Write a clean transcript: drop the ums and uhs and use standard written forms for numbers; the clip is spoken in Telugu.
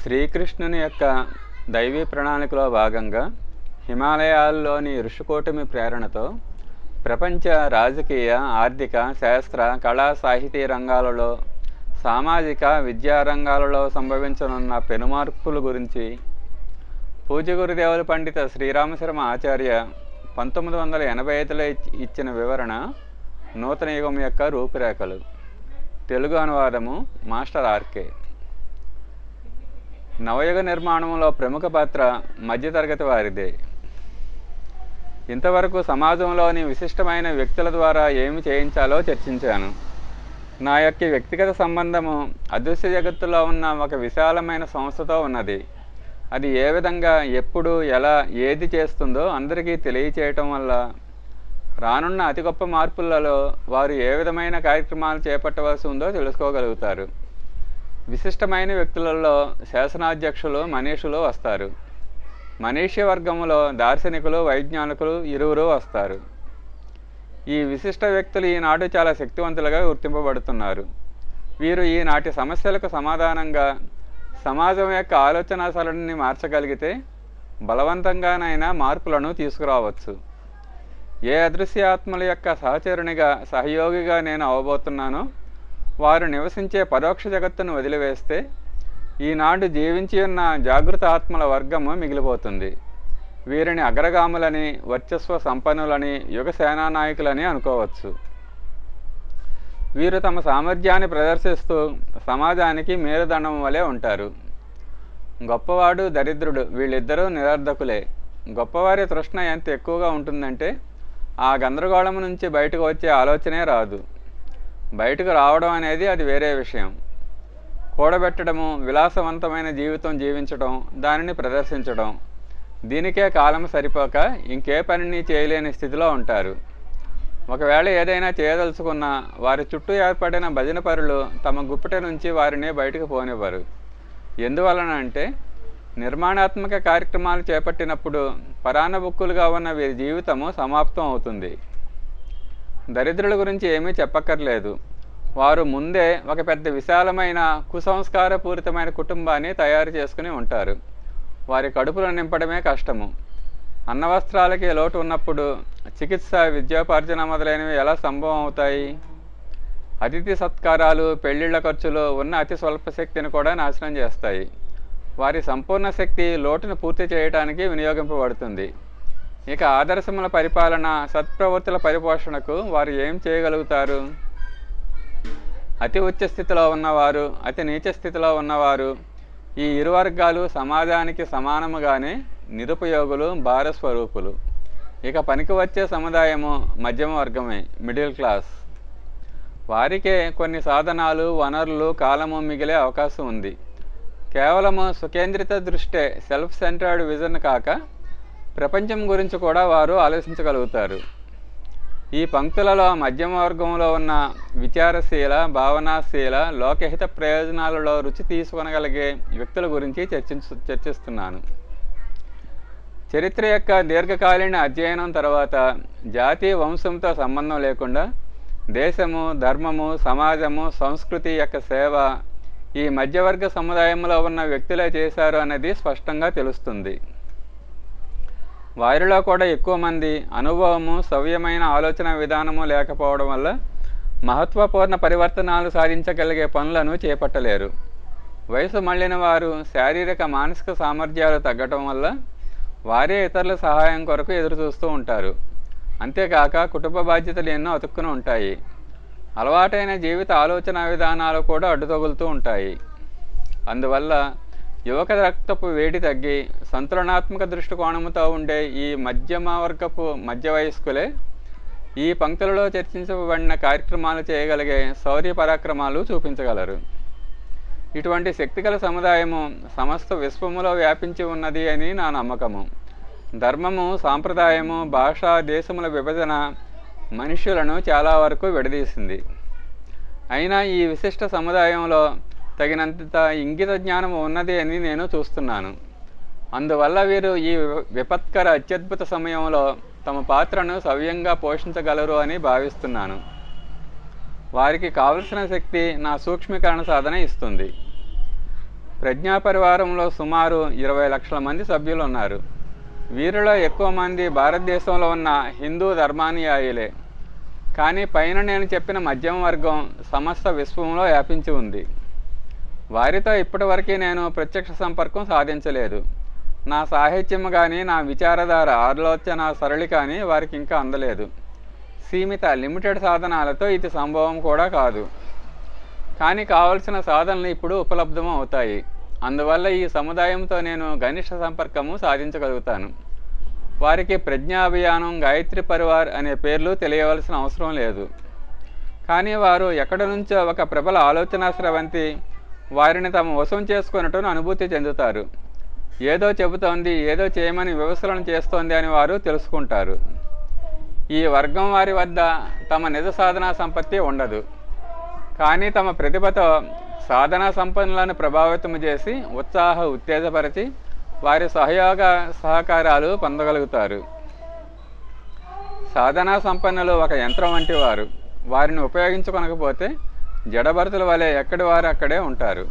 శ్రీకృష్ణుని యొక్క దైవీ ప్రణాళికలో భాగంగా హిమాలయాల్లోని ఋషికూటమి ప్రేరణతో ప్రపంచ రాజకీయ, ఆర్థిక, శాస్త్ర, కళా, సాహితీ రంగాలలో, సామాజిక, విద్యా రంగాలలో సంభవించనున్న పెనుమార్పుల గురించి పూజ్య గురుదేవుల పండిత శ్రీరామశర్మ ఆచార్య 1985లో ఇచ్చిన వివరణ నూతన యుగం యొక్క రూపురేఖలు. తెలుగు అనువాదము మాస్టర్ ఆర్కే. నవయుగ నిర్మాణంలో ప్రముఖ పాత్ర మధ్యతరగతి వారిదే. ఇంతవరకు సమాజంలోని విశిష్టమైన వ్యక్తుల ద్వారా ఏమి చేయించాలో చర్చించాను. నా యొక్క వ్యక్తిగత సంబంధము అదృశ్య జగత్తులో ఉన్న ఒక విశాలమైన సంస్థతో ఉన్నది. అది ఏ విధంగా, ఎప్పుడు, ఎలా, ఏది చేస్తుందో అందరికీ తెలియచేయటం వల్ల రానున్న అతి గొప్ప మార్పులలో వారు ఏ విధమైన కార్యక్రమాలు చేపట్టవలసి ఉందో తెలుసుకోగలుగుతారు. విశిష్టమైన వ్యక్తులలో శాసనాధ్యక్షులు, మనీషులు వస్తారు. మనీష్య వర్గములో దార్శనికులు, వైజ్ఞానికులు ఇరువురు వస్తారు. ఈ విశిష్ట వ్యక్తులు ఈనాడు చాలా శక్తివంతులుగా గుర్తింపబడుతున్నారు. వీరు ఈనాటి సమస్యలకు సమాధానంగా సమాజం యొక్క ఆలోచన సరళిని మార్చగలిగితే బలవంతంగానైనా మార్పులను తీసుకురావచ్చు. ఏ అదృశ్య ఆత్మల యొక్క సహచరునిగా, సహయోగిగా నేను అవ్వబోతున్నానో వారు నివసించే పరోక్ష జగత్తును వదిలివేస్తే ఈనాడు జీవించి ఉన్న జాగృత ఆత్మల వర్గము మిగిలిపోతుంది. వీరిని అగ్రగాములని, వర్చస్వ సంపన్నులని, యుగ సేనానాయకులని అనుకోవచ్చు. వీరు తమ సామర్థ్యాన్ని ప్రదర్శిస్తూ సమాజానికి మేరుదండం వలె ఉంటారు. గొప్పవాడు, దరిద్రుడు వీళ్ళిద్దరూ నిరర్ధకులే. గొప్పవారి తృష్ణ ఎంత ఎక్కువగా ఉంటుందంటే ఆ గందరగోళం నుంచి బయటకు వచ్చే ఆలోచనే రాదు. బయటకు రావడం అనేది అది వేరే విషయం. కూడబెట్టడము, విలాసవంతమైన జీవితం జీవించడం, దానిని ప్రదర్శించడం, దీనికే కాలం సరిపోక ఇంకే పనిని చేయలేని స్థితిలో ఉంటారు. ఒకవేళ ఏదైనా చేయదలుచుకున్నా వారి చుట్టూ ఏర్పడిన భజన పరులు తమ గుప్పిట నుంచి వారిని బయటకు పోనివ్వరు. ఎందువలన అంటే నిర్మాణాత్మక కార్యక్రమాలు చేపట్టినప్పుడు పరాన్నబుక్కులుగా ఉన్న వీరి జీవితము సమాప్తం అవుతుంది. దరిద్రుల గురించి ఏమీ చెప్పక్కర్లేదు. వారు ముందే ఒక పెద్ద విశాలమైన కుసంస్కారపూరితమైన కుటుంబాన్ని తయారు చేసుకుని ఉంటారు. వారి కడుపులు నింపడమే కష్టము. అన్నవస్త్రాలకి లోటు ఉన్నప్పుడు చికిత్స, విద్యోపార్జన మొదలైనవి ఎలా సంభవం అవుతాయి? అతిథి సత్కారాలు, పెళ్లిళ్ల ఖర్చులు ఉన్న అతి స్వల్ప శక్తిని కూడా నాశనం చేస్తాయి. వారి సంపూర్ణ శక్తి లోటును పూర్తి చేయడానికి వినియోగింపబడుతుంది. ఇక ఆదర్శముల పరిపాలన, సత్ప్రవృత్తుల పరిపోషణకు వారు ఏం చేయగలుగుతారు? అతి ఉచ్చ స్థితిలో ఉన్నవారు, అతి నీచ స్థితిలో ఉన్నవారు, ఈ ఇరు వర్గాలు సమాజానికి సమానముగానే నిరుపయోగులు, భారస్వరూపులు. ఇక పనికి వచ్చే సముదాయము మధ్యమ వర్గమే, మిడిల్ క్లాస్. వారికే కొన్ని సాధనాలు, వనరులు, కాలము మిగిలే అవకాశం ఉంది. కేవలము సుకేంద్రిత దృష్టే, సెల్ఫ్ సెంటర్డ్ విజన్ కాక ప్రపంచం గురించి కూడా వారు ఆలోచించగలుగుతారు. ఈ పంక్తులలో మధ్యమ వర్గంలో ఉన్న విచారశీల, భావనాశీల, లోకహిత ప్రయోజనాలలో రుచి తీసుకొనగలిగే వ్యక్తుల గురించి చర్చిస్తున్నాను. చరిత్ర యొక్క దీర్ఘకాలీన అధ్యయనం తర్వాత జాతి, వంశంతో సంబంధం లేకుండా దేశము, ధర్మము, సమాజము, సంస్కృతి యొక్క సేవ ఈ మధ్యవర్గ సముదాయంలో ఉన్న వ్యక్తులే చేశారు అన్నది స్పష్టంగా తెలుస్తుంది. వారిలో కూడా ఎక్కువ మంది అనుభవము, సవ్యమైన ఆలోచన విధానము లేకపోవడం వల్ల మహత్వపూర్ణ పరివర్తనాలు సాధించగలిగే పనులను చేపట్టలేరు. వయసు మళ్ళిన వారు శారీరక, మానసిక సామర్థ్యాలు తగ్గటం వల్ల వారే ఇతరుల సహాయం కొరకు ఎదురుచూస్తూ ఉంటారు. అంతేకాక కుటుంబ బాధ్యతలు ఎన్నో అతుక్కుని ఉంటాయి. అలవాటైన జీవిత ఆలోచన విధానాలు కూడా అడ్డుతగులుతూ ఉంటాయి. అందువల్ల యువక రక్తపు వేడి తగ్గి సంతులనాత్మక దృష్టికోణముతో ఉండే ఈ మధ్యమ వర్గపు మధ్య వయస్కులే ఈ పంక్తులలో చర్చించబడిన కార్యక్రమాలు చేయగలిగే శౌర్య పరాక్రమాలు చూపించగలరు. ఇటువంటి శక్తిగల సముదాయము సమస్త విశ్వములో వ్యాపించి ఉన్నది అని నా నమ్మకము. ధర్మము, సాంప్రదాయము, భాష, దేశముల విభజన మనుష్యులను చాలా వరకు విడదీసింది. అయినా ఈ విశిష్ట సముదాయంలో తగినంత ఇంగిత జ్ఞానము ఉన్నది అని నేను చూస్తున్నాను. అందువల్ల వీరు ఈ విపత్కర అత్యద్భుత సమయంలో తమ పాత్రను సవ్యంగా పోషించగలరు అని భావిస్తున్నాను. వారికి కావలసిన శక్తి నా సూక్ష్మీకరణ సాధన ఇస్తుంది. ప్రజ్ఞా పరివారంలో సుమారు 20 లక్షల మంది సభ్యులు ఉన్నారు. వీరిలో ఎక్కువ మంది భారతదేశంలో ఉన్న హిందూ ధర్మానుయాయులే. కానీ పైన నేను చెప్పిన మధ్యమ వర్గం సమస్త విశ్వంలో వ్యాపించి ఉంది. వారితో ఇప్పటివరకు నేను ప్రత్యక్ష సంపర్కం సాధించలేదు. నా సాహిత్యం కానీ నా విచారధార ఆలోచన సరళి కానీ వారికి ఇంకా అందలేదు. సీమిత లిమిటెడ్ సాధనాలతో ఇది సంభవం కూడా కాదు. కానీ కావలసిన సాధనలు ఇప్పుడు ఉపలబ్ధం అవుతాయి. అందువల్ల ఈ సముదాయంతో నేను ఘనిష్ట సంపర్కము సాధించగలుగుతాను. వారికి ప్రజ్ఞా అభియానం, గాయత్రి పరివార్ అనే పేర్లు తెలియవలసిన అవసరం లేదు. కానీ వారు ఎక్కడి నుంచో ఒక ప్రబల ఆలోచనా స్రవంతి వారిని తమ వశం చేసుకున్నట్టును అనుభూతి చెందుతారు. ఏదో చెబుతోంది, ఏదో చేయమని వ్యవస్థలను చేస్తోంది అని వారు తెలుసుకుంటారు. ఈ వర్గం వారి వద్ద తమ నిజ సాధనా సంపత్తి ఉండదు. కానీ తమ ప్రతిభతో సాధనా సంపన్నులను ప్రభావితం చేసి ఉత్తేజపరిచి వారి సహకారాలు పొందగలుగుతారు. సాధనా సంపన్నులు ఒక యంత్రం వంటి వారు. వారిని ఉపయోగించుకొనకపోతే జడభరతుల వలె ఎక్కడి వారు అక్కడే ఉంటారు.